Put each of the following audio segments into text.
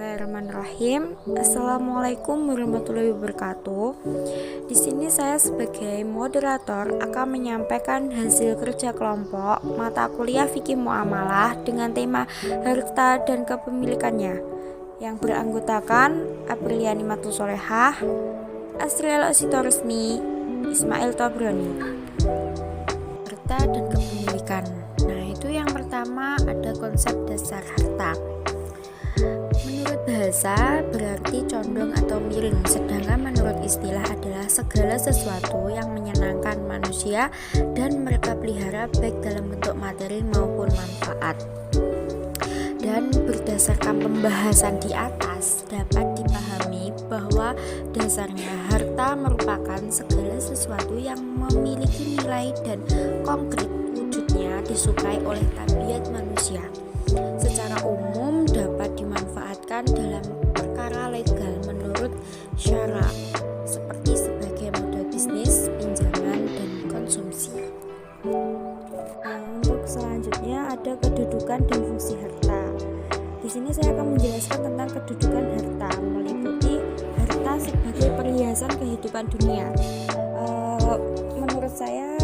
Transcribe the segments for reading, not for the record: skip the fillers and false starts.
Bismillahirrahmanirrahim. Assalamualaikum warahmatullahi wabarakatuh. Di sini saya sebagai moderator akan menyampaikan hasil kerja kelompok mata kuliah fikih muamalah dengan tema harta dan kepemilikannya yang beranggotakan Apriliani Matul Solehah, Asriel Sitorusmi, Ismail Tobroni. Harta dan kepemilikan. Nah, itu yang pertama ada konsep dasar harta. Menurut bahasa berarti condong atau miring, sedangkan menurut istilah adalah segala sesuatu yang menyenangkan manusia dan mereka pelihara baik dalam bentuk materi maupun manfaat. Dan berdasarkan pembahasan di atas dapat dipahami bahwa dasarnya harta merupakan segala sesuatu yang memiliki nilai dan konkret wujudnya disukai oleh tabiat manusia. Secara umum dapat dimanfaatkan dalam perkara legal menurut syara seperti sebagai modal bisnis, pinjaman, dan konsumsi. Untuk selanjutnya ada kedudukan dan fungsi harta. Di sini saya akan menjelaskan tentang kedudukan harta, meliputi harta sebagai perhiasan kehidupan dunia. Menurut saya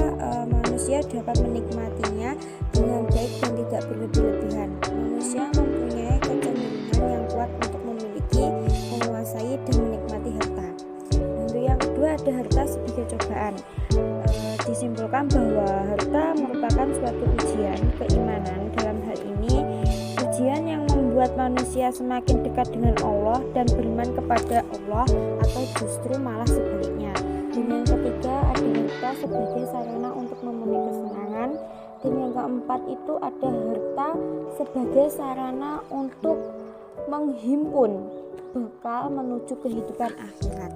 manusia dapat menikmatinya dengan baik dan tidak berlebih-lebihan. Manusia mempunyai kecenderungan yang kuat untuk memiliki, menguasai, dan menikmati harta. Untuk yang kedua ada harta sebagai cobaan. Disimpulkan bahwa harta merupakan suatu ujian keimanan. Dalam hal ini ujian yang membuat manusia semakin dekat dengan Allah dan beriman kepada Allah, atau justru malah sebaliknya. Dan yang ketiga ada harta sebagai sarana untuk memenuhi kesenangan. Dan yang keempat itu ada harta sebagai sarana untuk menghimpun bekal menuju kehidupan akhirat.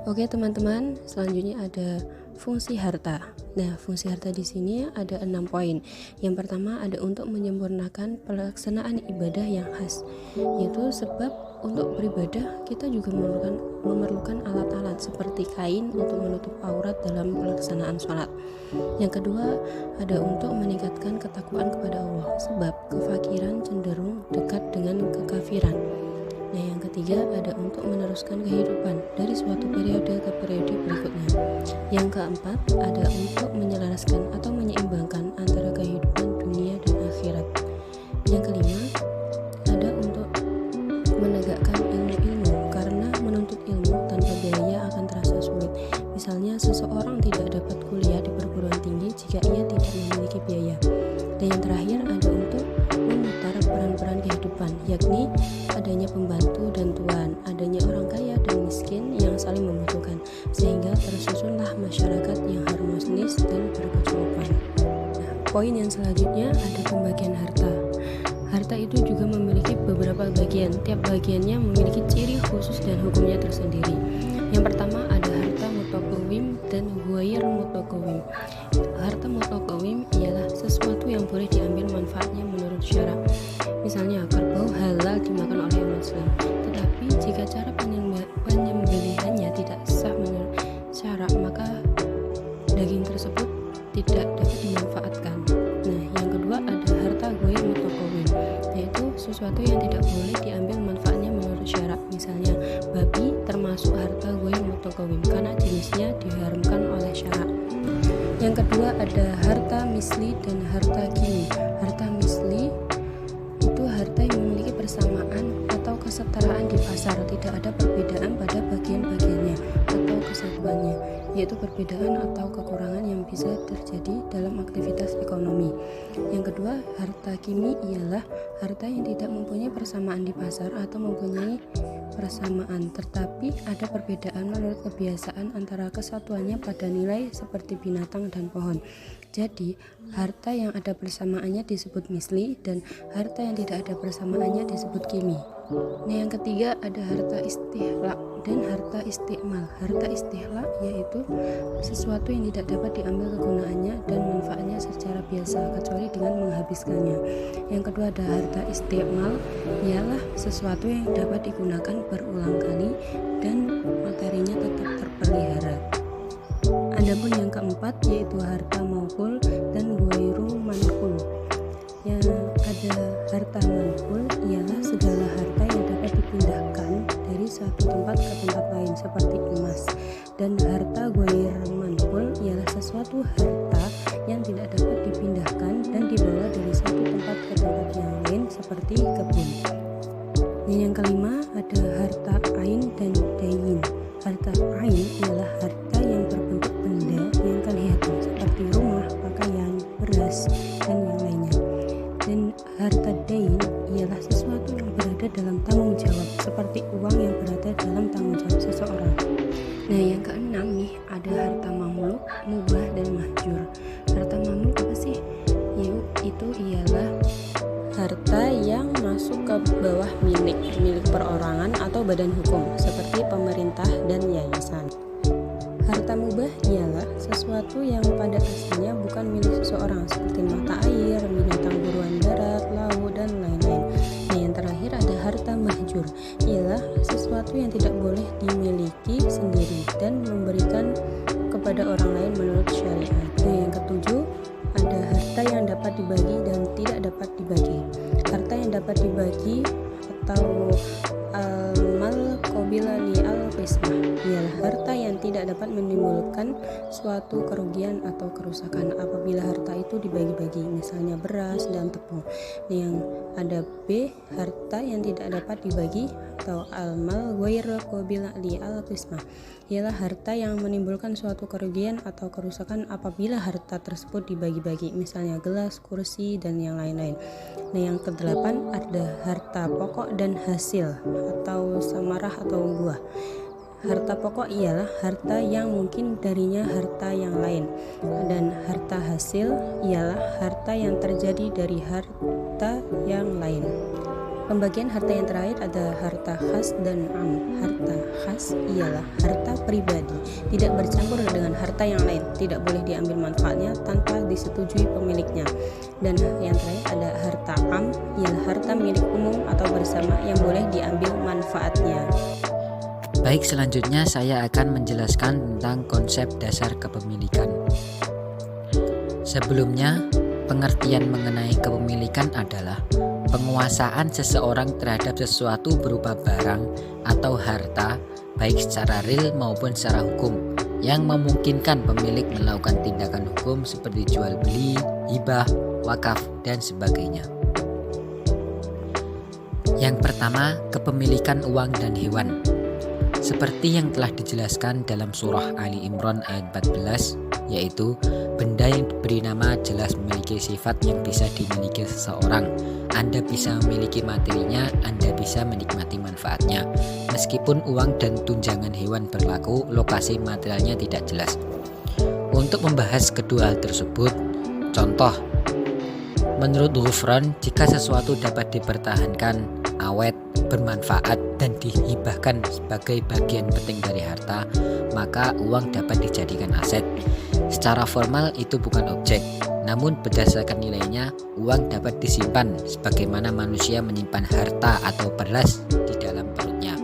Oke teman-teman, selanjutnya ada fungsi harta. Nah, fungsi harta di sini ada 6 poin. Yang pertama ada untuk menyempurnakan pelaksanaan ibadah yang khas, yaitu sebab untuk beribadah kita juga memerlukan alat-alat seperti kain untuk menutup aurat dalam pelaksanaan sholat. Yang kedua ada untuk meningkatkan ketakwaan kepada Allah, sebab kefakiran cenderung dekat dengan kekafiran. Nah, yang ketiga ada untuk meneruskan kehidupan dari suatu periode ke periode berikutnya. Yang keempat ada untuk menyelaraskan atau menyeimbangkan antara kehidupan dunia dan akhirat. Yang kelima ada untuk menegakkan ilmu-ilmu, karena menuntut ilmu tanpa biaya akan terasa sulit. Misalnya seseorang tidak dapat kuliah di perguruan tinggi jika ia tidak memiliki biaya. Dan yang terakhir ada untuk memutar peran-peran kehidupan, yakni adanya pembantu dan tuan, adanya orang kaya dan miskin yang saling membutuhkan, sehingga tersusunlah masyarakat yang harmonis dan berkecukupan. Nah, poin yang selanjutnya ada pembagian harta. Harta itu juga memiliki beberapa bagian, tiap bagiannya memiliki ciri khusus dan hukumnya tersendiri. Yang pertama ada harta mutaqawwim dan ghair mutaqawwim. Harta mutaqawwim ialah sesuatu yang boleh diambil manfaatnya menurut syara. Misalnya kerbau halal dimakan oleh umat Islam, tetapi jika cara penyembelihannya tidak sah menurut syara, maka daging tersebut tidak dapat dimanfaatkan. Nah, yang kedua ada harta ghair mutaqawwim, yaitu sesuatu yang tidak boleh diambil manfaatnya menurut syara. Misalnya babi termasuk harta ghair mutaqawwim karena jenisnya diharamkan oleh syara. Yang kedua ada harta misli dan harta kimi. Harta misli itu harta yang memiliki persamaan atau kesetaraan di pasar, tidak ada perbedaan pada bagian-bagiannya atau kesatuannya, yaitu perbedaan atau kekurangan yang bisa terjadi dalam aktivitas ekonomi. Yang kedua, harta kimi ialah harta yang tidak mempunyai persamaan di pasar atau mempunyai persamaan, tetapi ada perbedaan menurut kebiasaan antara kesatuannya pada nilai seperti binatang dan pohon. Jadi, harta yang ada persamaannya disebut misli dan harta yang tidak ada persamaannya disebut kimi. Nah, yang ketiga ada harta istihlak dan harta istikmal. Harta istihlak yaitu sesuatu yang tidak dapat diambil kegunaannya dan manfaatnya secara biasa kecuali dengan menghabiskannya. Yang kedua ada harta istikmal, ialah sesuatu yang dapat digunakan berulang kali dan materinya tetap terpelihara. Adapun yang keempat yaitu harta maukul dan ghairu manqul. Yang ada harta manqul ialah segala kebun. Dan yang kelima ada harta ain dan dayin. Harta ain ialah harta yang berbentuk benda yang kelihatan seperti rumah, pakaian, beras, dan yang lainnya. Dan harta dain ialah sesuatu yang berada dalam tanggung jawab, seperti uang yang berada dalam tanggung jawab seseorang. Nah, yang keenam nih ada harta mamluk, mubah, dan mahjur. Harta mamluk apa sih? Itu ialah harta yang masuk ke bawah milik perorangan atau badan hukum seperti pemerintah dan yayasan. Harta mubah ialah sesuatu yang pada asalnya bukan milik seseorang seperti mata air, binatang buruan darat, laut, dan lain-lain. Nah, yang terakhir ada harta mahjur, ialah sesuatu yang tidak boleh dimiliki sendiri dan memberikan kepada orang lain menurut syariat. Nah, yang ketujuh ada harta yang dapat dibagi dan tidak dapat dibagi. Harta yang dapat dibagi atau al-mal qabila li al-qismah ialah harta yang tidak dapat menimbulkan suatu kerugian atau kerusakan apabila harta itu dibagi-bagi, misalnya beras dan tepung. Yang ada B, harta yang tidak dapat dibagi atau al-mal ghair qabila li al-qismah ialah harta yang menimbulkan suatu kerugian atau kerusakan apabila harta tersebut dibagi-bagi, misalnya gelas, kursi, dan yang lain-lain. Nah, yang kedelapan ada harta pokok dan hasil atau samarah atau buah. Harta pokok ialah harta yang mungkin darinya harta yang lain, dan harta hasil ialah harta yang terjadi dari harta yang lain. Pembagian harta yang terakhir ada harta khas dan am. Harta khas ialah harta pribadi, tidak bercampur dengan harta yang lain, tidak boleh diambil manfaatnya tanpa disetujui pemiliknya. Dan yang terakhir ada harta am, ialah harta milik umum atau bersama yang boleh diambil manfaatnya. Baik, selanjutnya saya akan menjelaskan tentang konsep dasar kepemilikan. Sebelumnya, pengertian mengenai kepemilikan adalah penguasaan seseorang terhadap sesuatu berupa barang atau harta, baik secara real maupun secara hukum, yang memungkinkan pemilik melakukan tindakan hukum seperti jual beli, hibah, wakaf, dan sebagainya. Yang pertama, kepemilikan uang dan hewan. Seperti yang telah dijelaskan dalam surah Ali Imran ayat 14, yaitu benda yang diberi nama jelas memiliki sifat yang bisa dimiliki seseorang. Anda bisa memiliki materinya, Anda bisa menikmati manfaatnya. Meskipun uang dan tunjangan hewan berlaku, lokasi materialnya tidak jelas. Untuk membahas kedua hal tersebut, contoh, menurut Ghufran, jika sesuatu dapat dipertahankan, awet, bermanfaat, dan dihibahkan sebagai bagian penting dari harta, maka uang dapat dijadikan aset. Secara formal itu bukan objek, namun berdasarkan nilainya, uang dapat disimpan sebagaimana manusia menyimpan harta atau beras di dalam perutnya.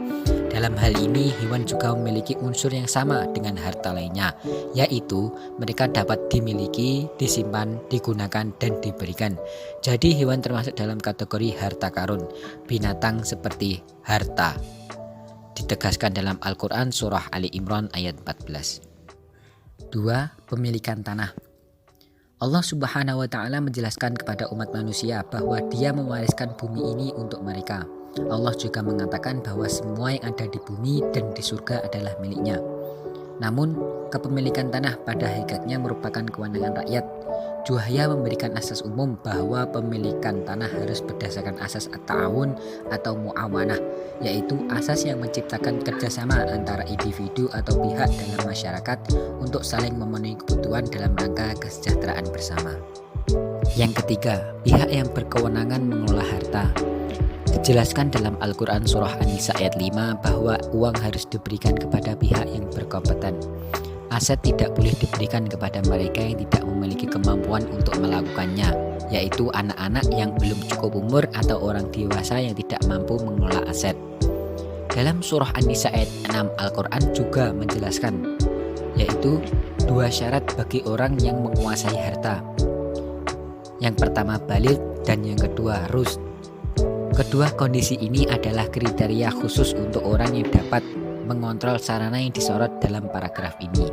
Dalam hal ini, hewan juga memiliki unsur yang sama dengan harta lainnya, yaitu mereka dapat dimiliki, disimpan, digunakan, dan diberikan. Jadi hewan termasuk dalam kategori harta karun, binatang seperti harta. Ditegaskan dalam Al-Quran surah Ali Imran ayat 14. 2. Pemilikan tanah. Allah Subhanahu wa Ta'ala menjelaskan kepada umat manusia bahwa Dia mewariskan bumi ini untuk mereka. Allah juga mengatakan bahwa semua yang ada di bumi dan di surga adalah miliknya. Namun, kepemilikan tanah pada hakikatnya merupakan kewenangan rakyat. Juhaya memberikan asas umum bahwa pemilikan tanah harus berdasarkan asas at-ta'awun atau mu'awanah, yaitu asas yang menciptakan kerjasama antara individu atau pihak dalam masyarakat untuk saling memenuhi kebutuhan dalam rangka kesejahteraan bersama. Yang ketiga, pihak yang berkewenangan mengelola harta. Dijelaskan dalam Al-Quran surah An-Nisa ayat 5 bahwa uang harus diberikan kepada pihak yang berkompeten. Aset tidak boleh diberikan kepada mereka yang tidak memiliki kemampuan untuk melakukannya, yaitu anak-anak yang belum cukup umur atau orang dewasa yang tidak mampu mengelola aset. Dalam surah An-Nisa ayat 6 Al-Quran juga menjelaskan, yaitu 2 syarat bagi orang yang menguasai harta. Yang pertama baligh dan yang kedua rusd. Kedua kondisi ini adalah kriteria khusus untuk orang yang dapat mengontrol sarana yang disorot dalam paragraf ini.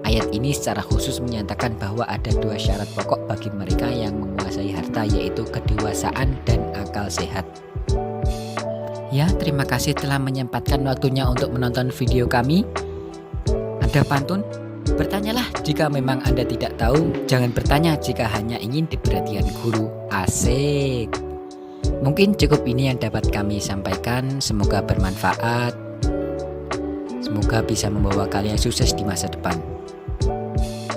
Ayat ini secara khusus menyatakan bahwa ada dua syarat pokok bagi mereka yang menguasai harta, yaitu kedewasaan dan akal sehat. Ya, terima kasih telah menyempatkan waktunya untuk menonton video kami. Ada pantun? Bertanyalah jika memang Anda tidak tahu, jangan bertanya jika hanya ingin diperhatikan guru. Asik. Mungkin cukup ini yang dapat kami sampaikan, semoga bermanfaat. Semoga bisa membawa kalian sukses di masa depan.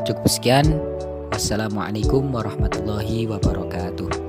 Cukup sekian. Wassalamualaikum warahmatullahi wabarakatuh.